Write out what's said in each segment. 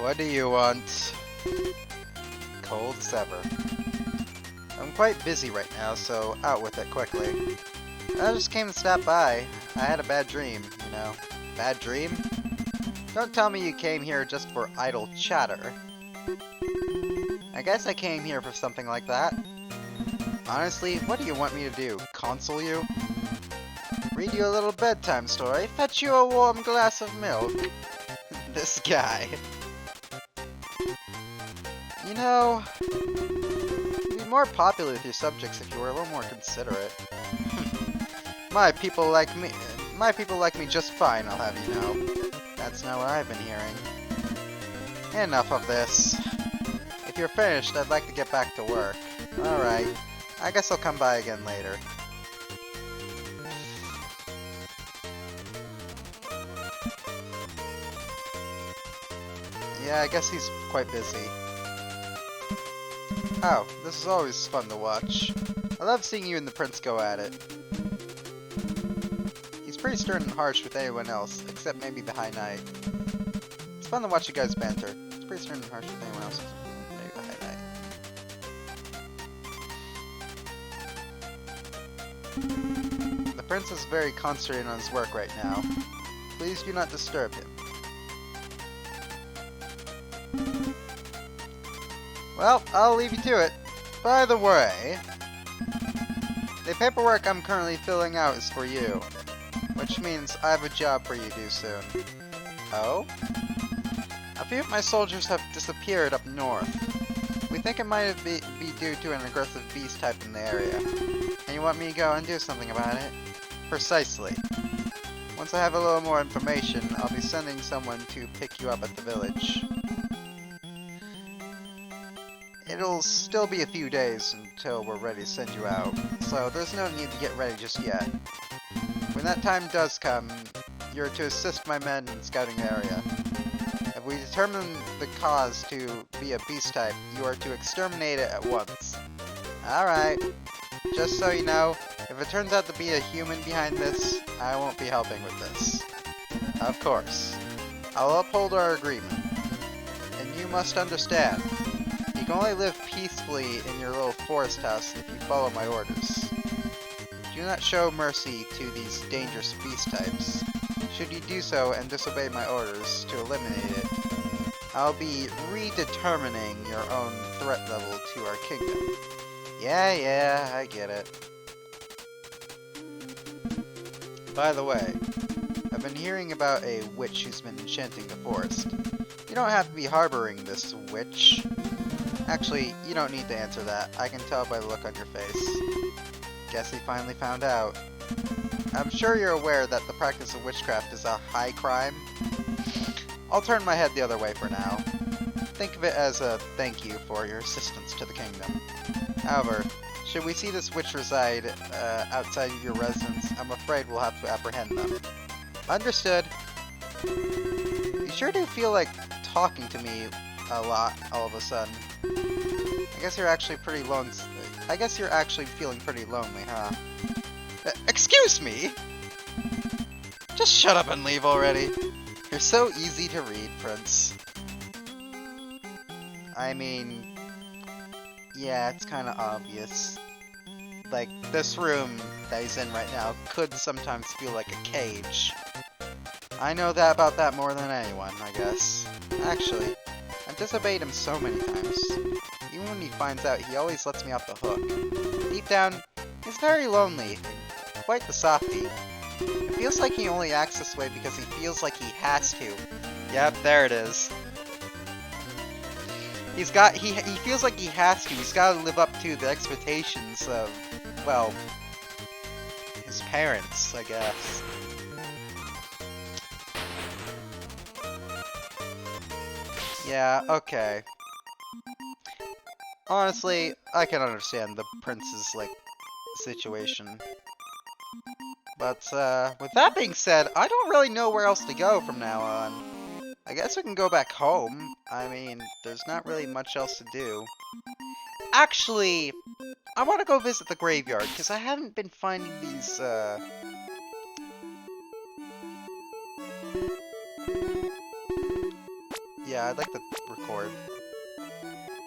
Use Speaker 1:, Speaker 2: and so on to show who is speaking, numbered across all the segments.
Speaker 1: What do you want? Cold Sever. I'm quite busy right now, so out with it quickly. I just came to stop by. I had a bad dream, you know. Bad dream? Don't tell me you came here just for idle chatter. I guess I came here for something like that. Honestly, what do you want me to do? Console you? Read you a little bedtime story? Fetch you a warm glass of milk? This guy. You know, you'd be more popular with your subjects if you were a little more considerate. My people like me just fine, I'll have you know. That's not what I've been hearing. Enough of this. If you're finished, I'd like to get back to work. Alright, I guess I'll come by again later. Yeah, I guess he's quite busy. Oh, this is always fun to watch. I love seeing you and the prince go at it. He's pretty stern and harsh with anyone else, except maybe the High Knight. It's fun to watch you guys banter. He's pretty stern and harsh with anyone else, except maybe the High Knight. The prince is very concentrated on his work right now. Please do not disturb him. Well, I'll leave you to it. By the way, the paperwork I'm currently filling out is for you, which means I have a job for you to do soon. Oh? A few of my soldiers have disappeared up north. We think it might be due to an aggressive beast type in the area. And you want me to go and do something about it? Precisely. Once I have a little more information, I'll be sending someone to pick you up at the village. It'll still be a few days until we're ready to send you out, so there's no need to get ready just yet. When that time does come, you're to assist my men in scouting the area. If we determine the cause to be a beast type, you are to exterminate it at once. Alright. Just so you know, if it turns out to be a human behind this, I won't be helping with this. Of course. I'll uphold our agreement. And you must understand, you can only live peacefully in your little forest house if you follow my orders. Do not show mercy to these dangerous beast types. Should you do so and disobey my orders to eliminate it, I'll be redetermining your own threat level to our kingdom. Yeah, I get it. By the way, I've been hearing about a witch who's been enchanting the forest. You don't have to be harboring this witch. Actually, you don't need to answer that. I can tell by the look on your face. Guess he finally found out. I'm sure you're aware that the practice of witchcraft is a high crime. I'll turn my head the other way for now. Think of it as a thank you for your assistance to the kingdom. However, should we see this witch reside outside of your residence, I'm afraid we'll have to apprehend them. Understood. You sure do feel like talking to me a lot all of a sudden. I guess you're actually feeling pretty lonely, huh? Excuse me? Just shut up and leave already. You're so easy to read, Prince. I mean, yeah, it's kind of obvious. Like, this room that he's in right now could sometimes feel like a cage. I know that about that more than anyone, I guess. Actually, I've disobeyed him so many times. Even when he finds out, he always lets me off the hook. Deep down, he's very lonely. Quite the softie. It feels like he only acts this way because he feels like he has to. Yep, there it is. He feels like he has to. He's got to live up to the expectations of, well, his parents, I guess. Yeah, okay. Honestly, I can understand the prince's, like, situation. But, with that being said, I don't really know where else to go from now on. I guess we can go back home. I mean, there's not really much else to do. Actually, I want to go visit the graveyard, because I haven't been finding these, Yeah, Yeah, I'd like to record.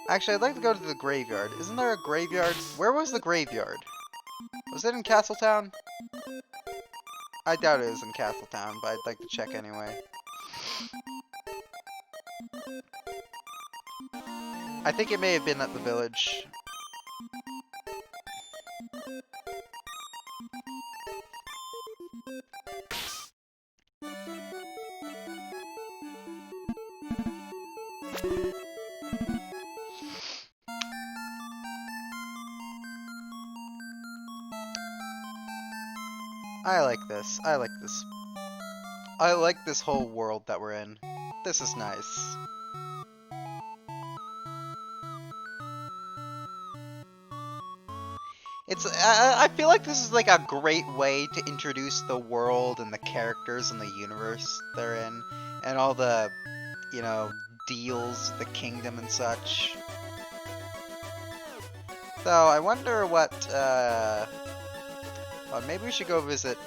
Speaker 1: Actually, I'd like to go to the graveyard. Isn't there a graveyard? Where was the graveyard? Was it in Castletown? I doubt it was in Castletown, but I'd like to check anyway. I think it may have been at the village. I like this. I like this. I like this whole world that we're in. This is nice. I feel like this is like a great way to introduce the world and the characters and the universe they're in, and all the, you know, deals, the kingdom and such. So I wonder what, well, maybe we should go visit,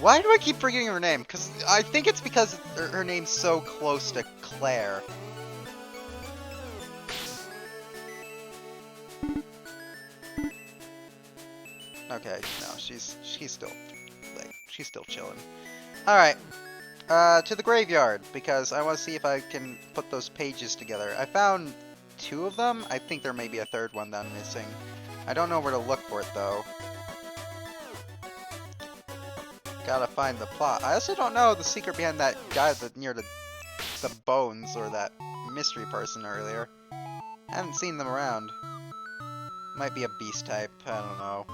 Speaker 1: why do I keep forgetting her name? Because I think it's because her name's so close to Claire. Okay, no, she's still, like, she's still chilling. Alright, to the graveyard, because I want to see if I can put those pages together. I found 2 of them. I think there may be a 3rd one that I'm missing. I don't know where to look for it, though. Gotta find the plot. I also don't know the secret behind that guy near the bones, or that mystery person earlier. Haven't seen them around. Might be a beast type, I don't know.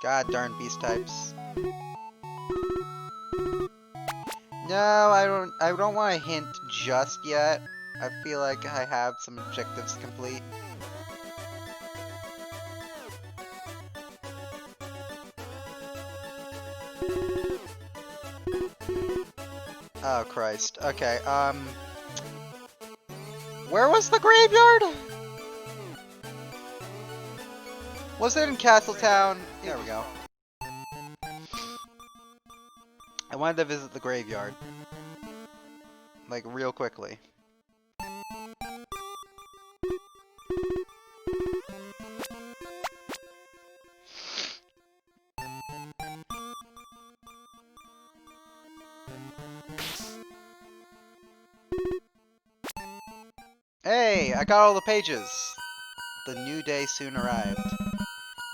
Speaker 1: God darn beast types. No, I don't want to hint just yet. I feel like I have some objectives to complete. Oh Christ. Okay, where was the graveyard? Was it in Castletown? There we go. I wanted to visit the graveyard. Like, real quickly. Hey, I got all the pages! The new day soon arrived.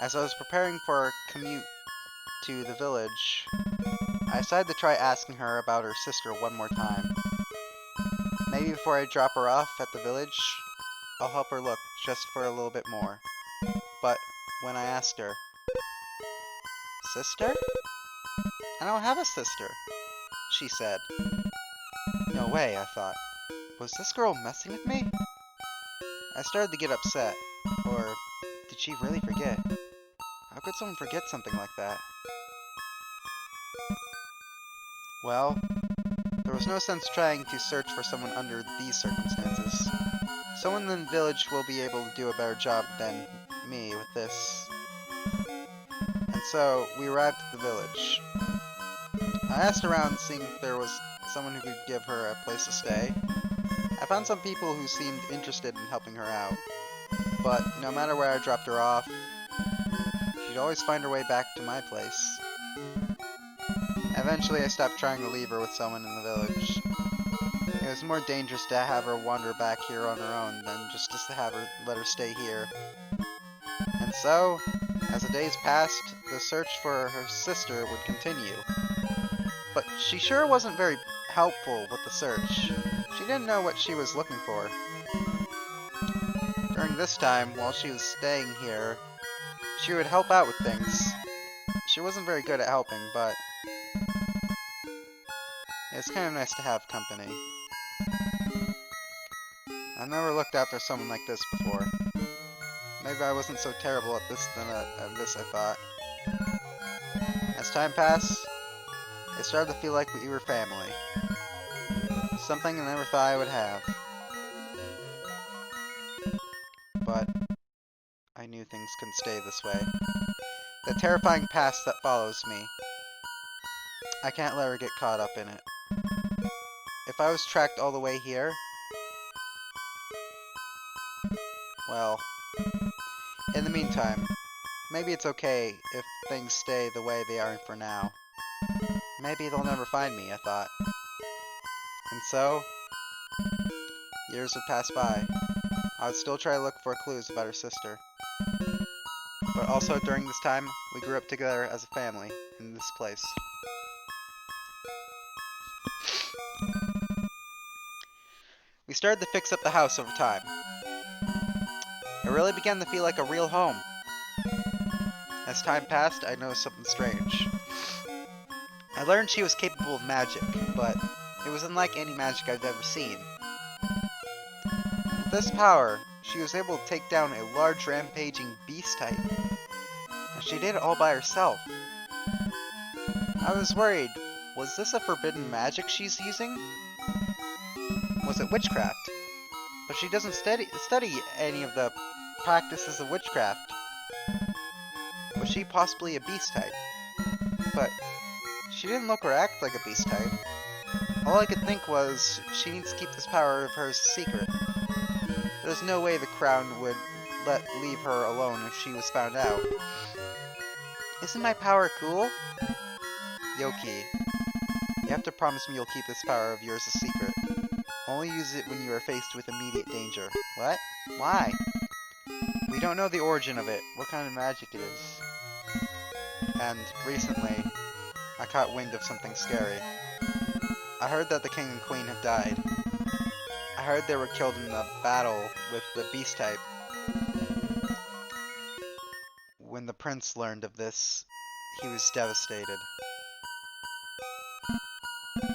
Speaker 1: As I was preparing for a commute to the village, I decided to try asking her about her sister one more time. Maybe before I drop her off at the village, I'll help her look just for a little bit more. But when I asked her, "Sister? I don't have a sister," she said. No way, I thought. Was this girl messing with me? I started to get upset. Or did she really forget? How could someone forget something like that? Well, there was no sense trying to search for someone under these circumstances. Someone in the village will be able to do a better job than me with this. And so, we arrived at the village. I asked around, seeing if there was someone who could give her a place to stay. I found some people who seemed interested in helping her out. But no matter where I dropped her off, she'd always find her way back to my place. Eventually, I stopped trying to leave her with someone in the village. It was more dangerous to have her wander back here on her own than just to let her stay here. And so, as the days passed, the search for her sister would continue. But she sure wasn't very helpful with the search. She didn't know what she was looking for. During this time, while she was staying here, she would help out with things. She wasn't very good at helping, but it's kind of nice to have company. I've never looked after someone like this before. Maybe I wasn't so terrible at this I thought. As time passed, it started to feel like we were family. Something I never thought I would have. But I knew things couldn't stay this way. The terrifying past that follows me. I can't let her get caught up in it. if I was tracked all the way here, well, in the meantime, maybe it's okay if things stay the way they are for now. Maybe they'll never find me, I thought. And so, years would pass by. I would still try to look for clues about her sister. But also during this time, we grew up together as a family in this place. We started to fix up the house over time. It really began to feel like a real home. As time passed, I noticed something strange. I learned she was capable of magic, but it was unlike any magic I've ever seen. With this power, she was able to take down a large rampaging beast type. And she did it all by herself. I was worried, was this a forbidden magic she's using? Was it witchcraft? But she doesn't study any of the practices of witchcraft. Was she possibly a beast type? But she didn't look or act like a beast type. All I could think was, she needs to keep this power of hers a secret. There's no way the crown would leave her alone if she was found out. Isn't my power cool? Yoki, you have to promise me you'll keep this power of yours a secret. Only use it when you are faced with immediate danger. What? Why? We don't know the origin of it, what kind of magic it is. And recently, I caught wind of something scary. I heard that the king and queen have died. I heard they were killed in the battle with the beast type. When the prince learned of this, he was devastated.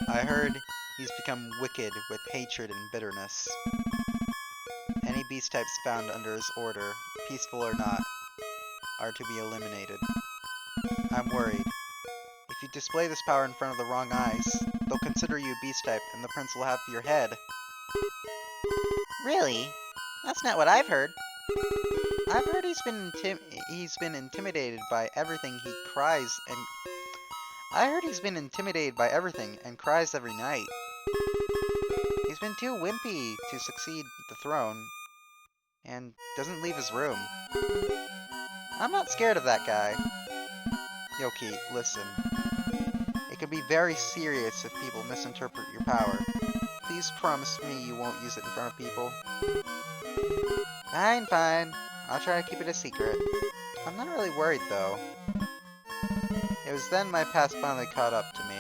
Speaker 1: I heard he's become wicked with hatred and bitterness. Any beast types found under his order, peaceful or not, are to be eliminated. I'm worried. If you display this power in front of the wrong eyes, they'll consider you a beast type and the prince will have your head. Really? That's not what I've heard. I've heard he's been intimidated by everything he cries and... I heard he's been intimidated by everything and cries every night. He's been too wimpy to succeed the throne and doesn't leave his room. I'm not scared of that guy. Yoki, listen. It could be very serious if people misinterpret your power. Please promise me you won't use it in front of people. Fine, fine. I'll try to keep it a secret. I'm not really worried, though. It was then my past finally caught up to me.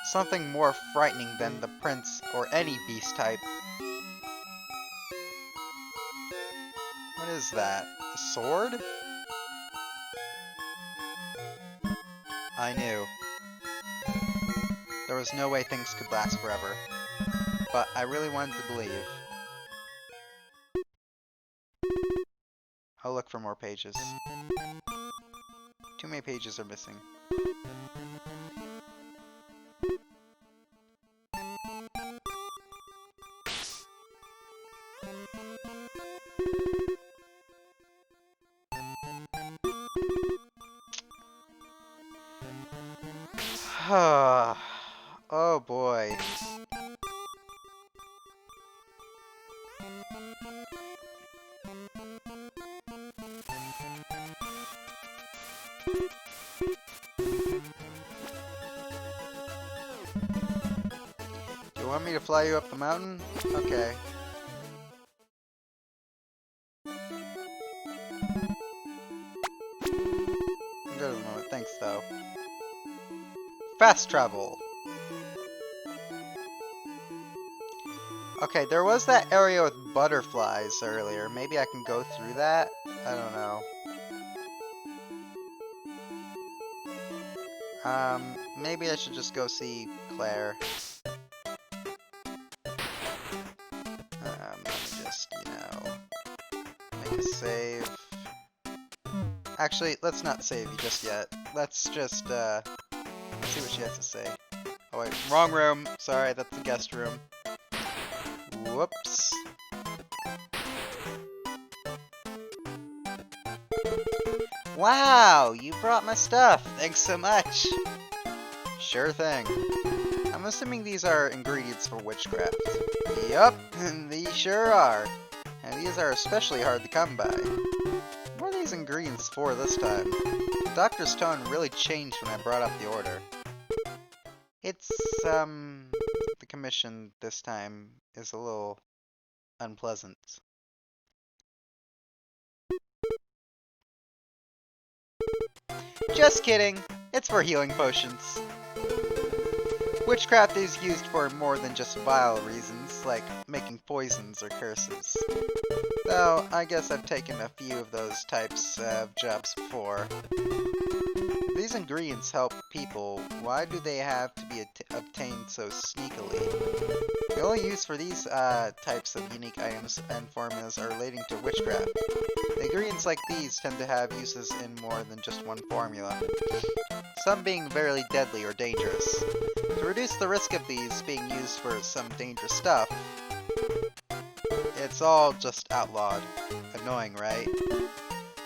Speaker 1: Something more frightening than the prince or any beast type. What is that? A sword? I knew. There was no way things could last forever. But I really wanted to believe. I'll look for more pages. Too many pages are missing. Oh boy. Do you want me to fly you up the mountain? Okay. I'm good at the moment, thanks though. Fast travel! Okay, there was that area with butterflies earlier. Maybe I can go through that? I don't know. Maybe I should just go see Claire. Let me just, you know, make a save. Actually, let's not save just yet. Let's just, see what she has to say. Oh wait, wrong room. Sorry, that's the guest room. Whoops. Wow, you brought my stuff. Thanks so much. Sure thing. How I'm assuming these are ingredients for witchcraft. Yup, these sure are. And these are especially hard to come by. What are these ingredients for this time? The doctor's tone really changed when I brought up the order. It's, the commission this time is a little unpleasant. Just kidding! It's for healing potions. Witchcraft is used for more than just vile reasons, like making poisons or curses. Though, I guess I've taken a few of those types of jobs before. These ingredients help people. Why do they have to be obtained so sneakily? The only use for these types of unique items and formulas are relating to witchcraft. The ingredients like these tend to have uses in more than just one formula, some being very deadly or dangerous. To reduce the risk of these being used for some dangerous stuff, it's all just outlawed. Annoying, right?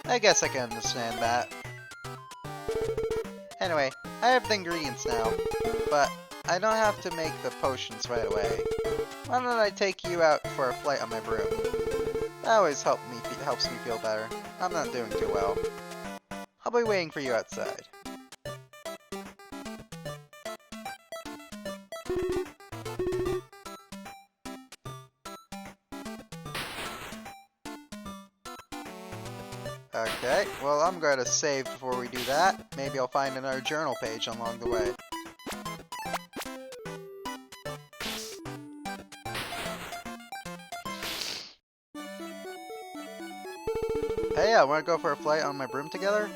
Speaker 1: I guess I can understand that. Anyway, I have the ingredients now, but I don't have to make the potions right away. Why don't I take you out for a flight on my broom? That always helps me feel better. I'm not doing too well. I'll be waiting for you outside. Okay, well I'm going to save before we do that. Maybe I'll find another journal page along the way. Hey, I want to go for a flight on my broom together?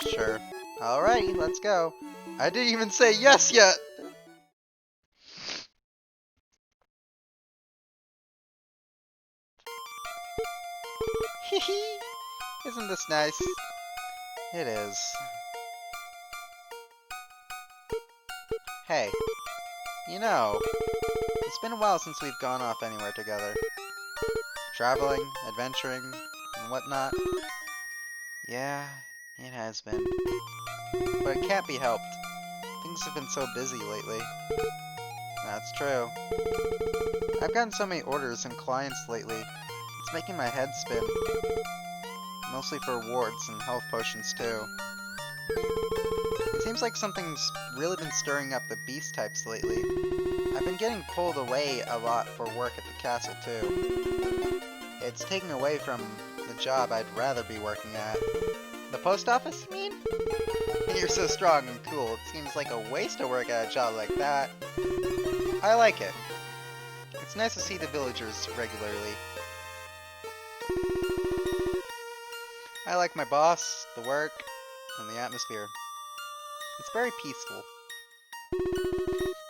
Speaker 1: Sure. Alrighty, let's go. I didn't even say yes yet! Hehe! Isn't this nice? It is. Hey, you know, it's been a while since we've gone off anywhere together. Traveling, adventuring, and whatnot. Yeah, it has been. But it can't be helped. Things have been so busy lately. That's true. I've gotten so many orders and clients lately. It's making my head spin. Mostly for rewards and health potions too. It seems like something's really been stirring up the beast types lately. I've been getting pulled away a lot for work at the castle too. It's taking away from the job I'd rather be working at. The post office, you mean? You're so strong and cool, it seems like a waste to work at a job like that. I like it. It's nice to see the villagers regularly. I like my boss, the work, and the atmosphere. It's very peaceful.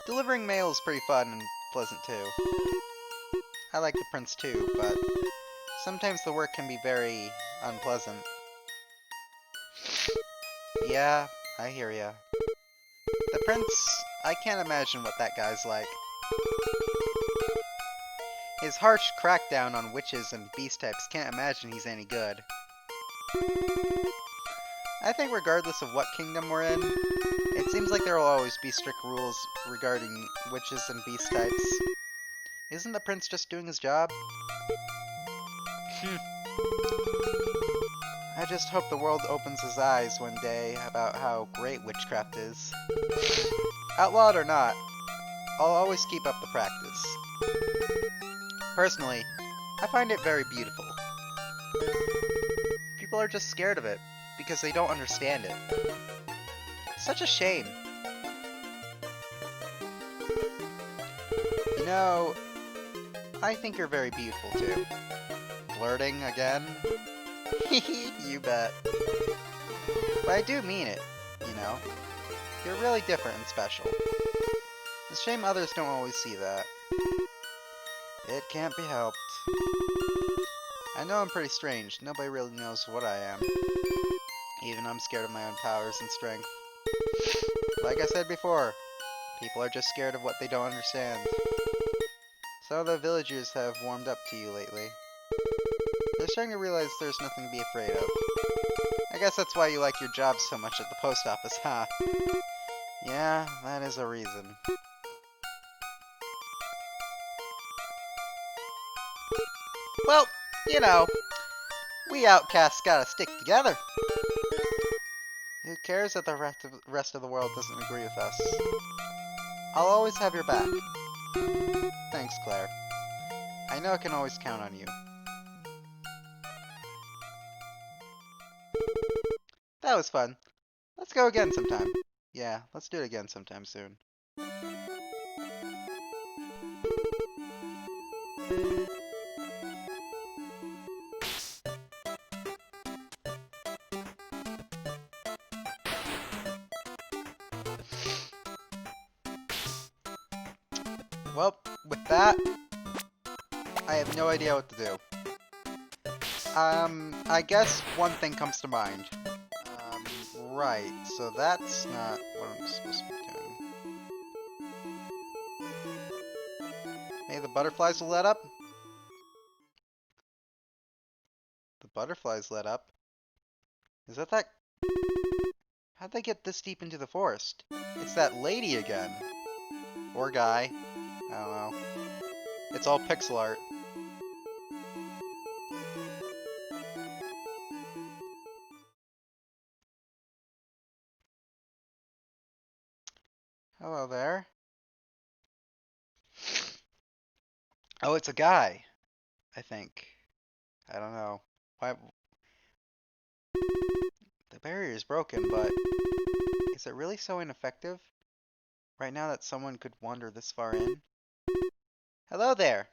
Speaker 1: Delivering mail is pretty fun and pleasant too. I like the prince too, but sometimes the work can be very unpleasant. Yeah, I hear ya. The prince, I can't imagine what that guy's like. His harsh crackdown on witches and beast types can't imagine he's any good. I think regardless of what kingdom we're in, it seems like there will always be strict rules regarding witches and beast types. Isn't the prince just doing his job? I just hope the world opens his eyes one day about how great witchcraft is. Outlawed or not, I'll always keep up the practice. Personally, I find it very beautiful. People are just scared of it, because they don't understand it. Such a shame. You know, I think you're very beautiful too. Flirting again? You bet. But I do mean it, you know. You're really different and special. It's a shame others don't always see that. It can't be helped. I know I'm pretty strange. Nobody really knows what I am. Even I'm scared of my own powers and strength. Like I said before, people are just scared of what they don't understand. Some of the villagers have warmed up to you lately. They're starting to realize there's nothing to be afraid of. I guess that's why you like your job so much at the post office, huh? Yeah, that is a reason. Well, you know, we outcasts gotta stick together. Who cares that the rest of the world doesn't agree with us? I'll always have your back. Thanks, Claire. I know I can always count on you. That was fun. Let's go again sometime. Yeah, let's do it again sometime soon. Well, with that, I have no idea what to do. I guess one thing comes to mind. Right, so that's not what I'm supposed to be doing. Maybe the butterflies will let up? The butterflies let up? Is that? How'd they get this deep into the forest? It's that lady again. Or guy. I don't know. It's all pixel art. Hello there. Oh, it's a guy, I think. I don't know. Why? The barrier is broken, but is it really so ineffective? Right now that someone could wander this far in? Hello there.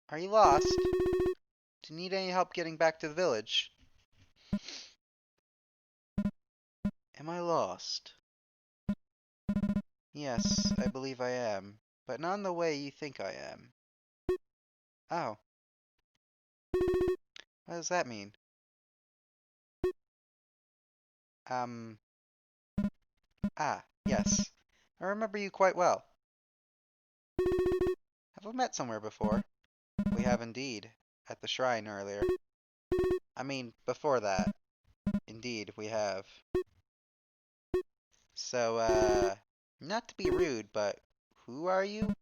Speaker 1: Are you lost? Do you need any help getting back to the village? Am I lost? Yes, I believe I am, but not in the way you think I am. Oh. What does that mean? Yes. I remember you quite well. Have we met somewhere before? We have indeed. At the shrine earlier. I mean, before that. Indeed, we have. So, not to be rude, but who are you?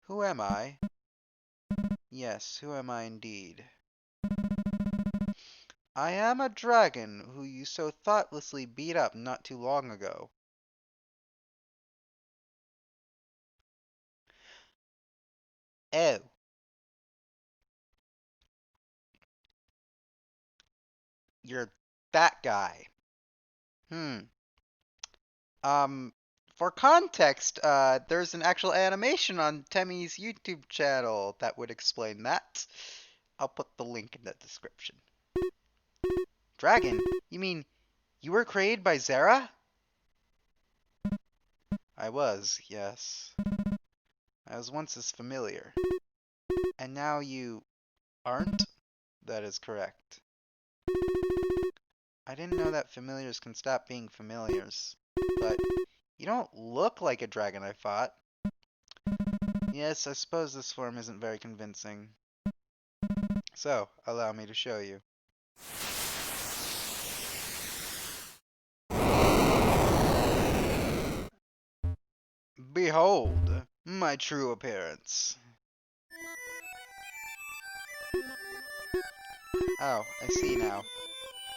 Speaker 1: Who am I? Yes, who am I indeed? I am a dragon who you so thoughtlessly beat up not too long ago. Oh. You're that guy. For context, there's an actual animation on Temmie's YouTube channel that would explain that. I'll put the link in the description. Dragon? You mean you were created by Zera? I was, yes. I was once his familiar. And now you aren't? That is correct. I didn't know that familiars can stop being familiars. But you don't look like a dragon, I thought. Yes, I suppose this form isn't very convincing. So, allow me to show you. Behold, my true appearance. Oh, I see now.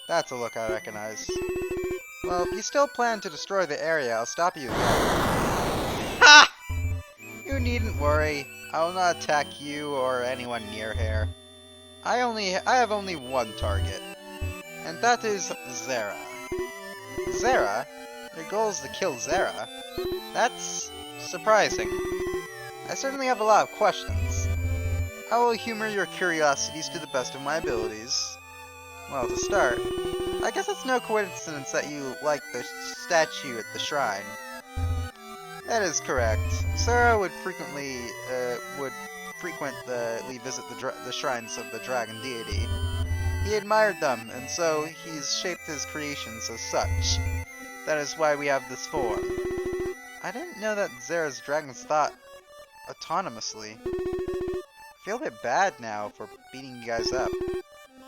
Speaker 1: That's a look I recognize. Well, if you still plan to destroy the area, I'll stop you again. Ha! You needn't worry. I will not attack you or anyone near here. I have only one target, and that is Zera. Zera? Your goal is to kill Zera? That's surprising. I certainly have a lot of questions. I will humor your curiosities to the best of my abilities. Well, to start, I guess it's no coincidence that you like the statue at the shrine. That is correct. Zera would frequently visit the shrines of the dragon deity. He admired them, and so he's shaped his creations as such. That is why we have this form. I didn't know that Zera's dragons thought autonomously. I feel a bit bad now for beating you guys up.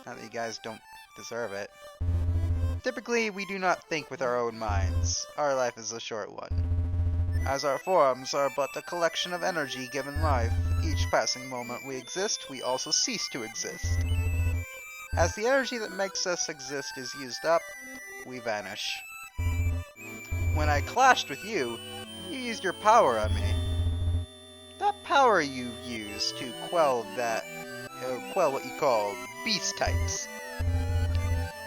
Speaker 1: Not that you guys don't deserve it. Typically, we do not think with our own minds. Our life is a short one. As our forms are but a collection of energy given life, each passing moment we exist, we also cease to exist. As the energy that makes us exist is used up, we vanish. When I clashed with you, you used your power on me. That power you used to quell what you call beast types.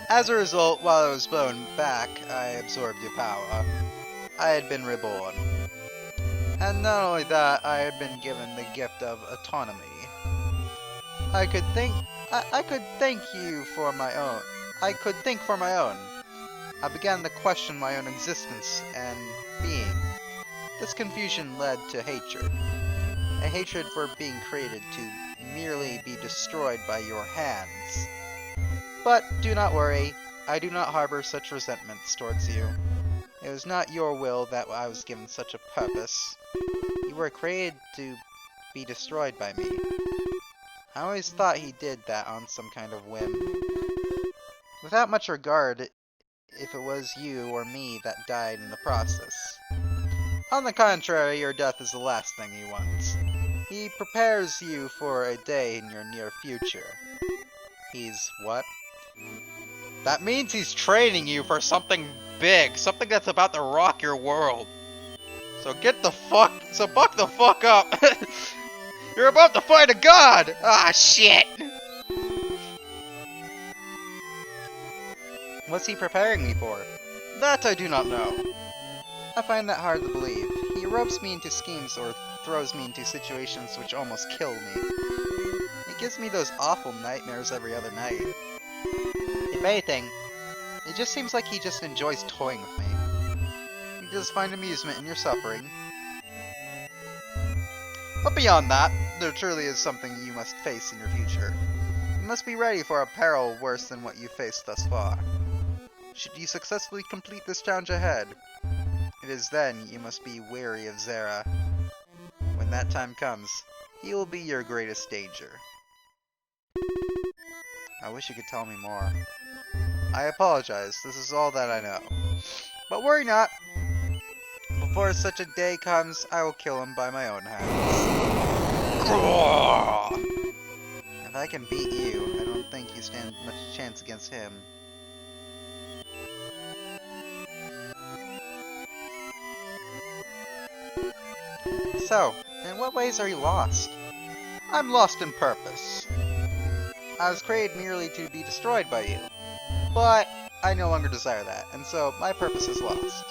Speaker 1: As a result, while I was blown back, I absorbed your power. I had been reborn. And not only that, I had been given the gift of autonomy. I could think you for my own. I could think for my own. I began to question my own existence and being. This confusion led to hatred. A hatred for being created to merely be destroyed by your hands. But do not worry, I do not harbor such resentments towards you. It was not your will that I was given such a purpose. You were created to be destroyed by me. I always thought he did that on some kind of whim. Without much regard if it was you or me that died in the process. On the contrary, your death is the last thing he wants. He prepares you for a day in your near future. He's what? That means he's training you for something big, something that's about to rock your world. So buck the fuck up. You're about to fight a god! Ah, shit! What's he preparing me for? That I do not know. I find that hard to believe. He ropes me into schemes or throws me into situations which almost kill me. He gives me those awful nightmares every other night. If anything, it just seems like he just enjoys toying with me. He does find amusement in your suffering. But beyond that, there truly is something you must face in your future. You must be ready for a peril worse than what you faced thus far. Should you successfully complete this challenge ahead, it is then you must be wary of Zera. When that time comes, he will be your greatest danger. I wish you could tell me more. I apologize, this is all that I know. But worry not. Before such a day comes, I will kill him by my own hands. If I can beat you, I don't think you stand much chance against him. So, in what ways are you lost? I'm lost in purpose. I was created merely to be destroyed by you. But I no longer desire that, and so my purpose is lost.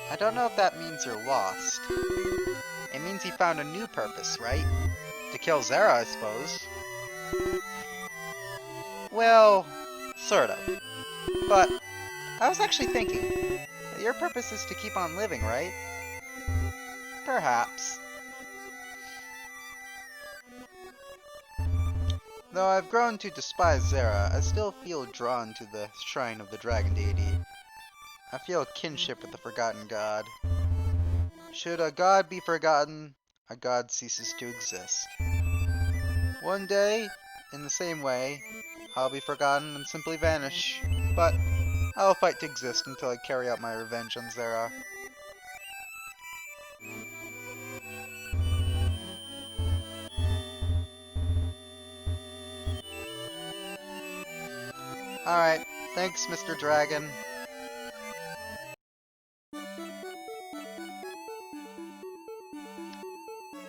Speaker 1: I don't know if that means you're lost. It means you found a new purpose, right? To kill Zera, I suppose. Well, sort of. But I was actually thinking that your purpose is to keep on living, right? Perhaps. Though I've grown to despise Zera, I still feel drawn to the shrine of the dragon deity. I feel kinship with the forgotten god. Should a god be forgotten, a god ceases to exist. One day, in the same way, I'll be forgotten and simply vanish, but I'll fight to exist until I carry out my revenge on Zera. Alright, thanks, Mr. Dragon.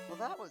Speaker 1: Well, that was